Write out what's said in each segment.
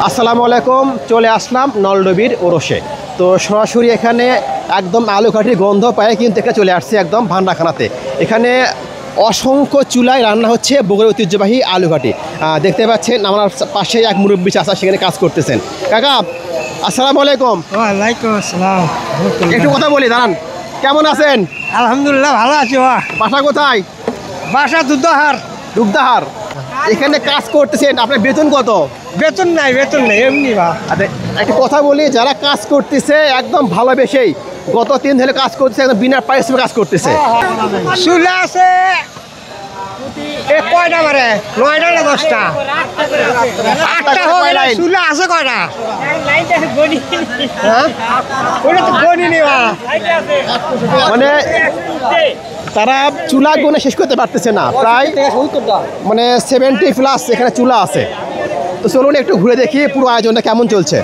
আসসালামু আলাইকুম। চলে আসলাম নলডবির ওরসে। তো সরাসরি এখানে একদম আলুঘাটির গন্ধ পায়ে কিন্তু এখানে চলে আসছে একদম ভান্ডাখানাতে। এখানে অসংখ্য চুলায় রান্না হচ্ছে বগুড়ার ঐতিহ্যবাহী আলুঘাটি। দেখতে পাচ্ছেন আমার পাশে এক মুরব্বী চাচা সেখানে কাজ করতেছেন। কাকা আসসালামু আলাইকুম। ওয়ালাইকুম আসসালাম। একটু কথা বলি, দাঁড়ান। কেমন আছেন? আলহামদুলিল্লাহ ভালো আছি। বাসা কোথায়? বাসা দুধহার। দুগ্ধাহার। এখানে কাজ করতেছেন, আপনার বেতন কত? বেতন নাই এমনি বা। আচ্ছা একটা কথা বলি, যারা কাজ করতেছে একদম ভালোবেসেই গত 3 দিন ধরে কাজ করতেছে, একদম বিনা পারিশ্রমিকে কাজ করতেছে। চুলা আছে কয়টা মারে? 9টা না 10টা? 8টা হয়ে গেল। চুলা আছে কয়টা? হ্যাঁ ওটা তো গনি নেওয়া। মানে তারা চুলা গুনে শেষ করতে পারতেছে না, প্রায় মানে 70+ এখানে চুলা আছে। তো চলুন একটু ঘুরে দেখি পুরো আয়োজনটা কেমন চলছে।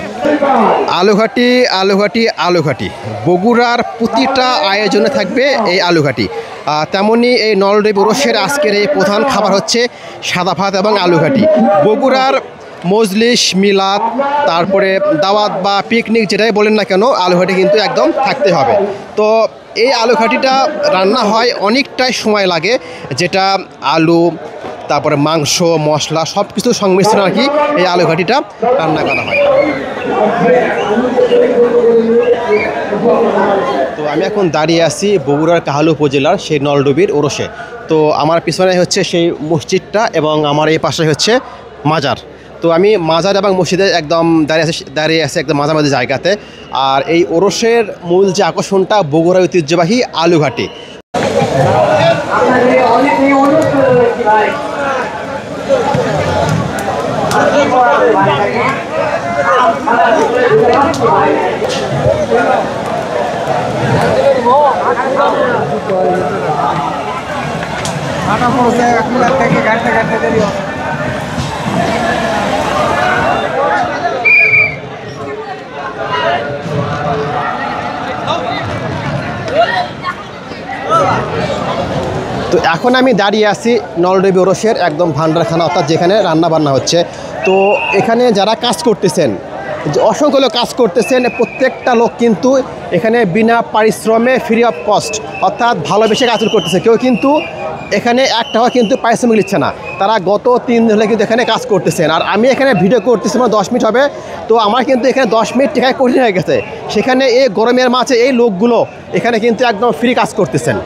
আলুঘাটি আলুঘাটি আলুঘাটি, বগুড়ার প্রতিটা আয়োজনে থাকবে এই আলুঘাটি। তেমনই এই নলডবি ওরসের আজকের এই প্রধান খাবার হচ্ছে সাদা ভাত এবং আলুঘাটি। বগুড়ার মজলিস, মিলাদ, তারপরে দাওয়াত বা পিকনিক যেটাই বলেন না কেন, আলুঘাটি কিন্তু একদম থাকতে হবে। তো এই আলুঘাটিটা রান্না হয় অনেকটাই সময় লাগে, যেটা আলু, তারপরে মাংস, মশলা সব কিছু সংমিশ্রণ আর কি এই আলুঘাটিটা রান্না করা হয়। তো আমি এখন দাঁড়িয়ে আছি বগুড়ার কাহালু উপজেলার সেই নলডবির ওরসে। তো আমার পিছনে হচ্ছে সেই মসজিদটা এবং আমার এই পাশে হচ্ছে মাজার। তো আমি মাজার এবং মসজিদে একদম দাঁড়িয়ে আছি একদম মাঝামাঝি জায়গাতে। আর এই ওরসের মূল যে আকর্ষণটা বগুড়ার ঐতিহ্যবাহী আলুঘাটি। তো এখন আমি দাঁড়িয়ে আছি নলডবি ওরসের একদম ভান্ডারখানা, অর্থাৎ যেখানে রান্না বান্না হচ্ছে। তো এখানে যারা কাজ করতেছেন, অসংখ্য লোক কাজ করতেছেন, প্রত্যেকটা লোক কিন্তু এখানে বিনা পারিশ্রমে, ফ্রি অফ কস্ট, অর্থাৎ ভালোবেসে কাজ করতেছে। কেউ কিন্তু এখানে 1 টাকা কিন্তু পারিশ্রমিক নিচ্ছে না। তারা গত 3 দিন ধরে কিন্তু এখানে কাজ করতেছেন। আর আমি এখানে ভিডিও করতেছি, আমার 10 মিনিট হবে। তো আমার কিন্তু এখানে 10 মিনিট টিকায় কঠিন হয়ে গেছে। সেখানে এই গরমের মাঝে এই লোকগুলো এখানে কিন্তু একদম ফ্রি কাজ করতেছেন।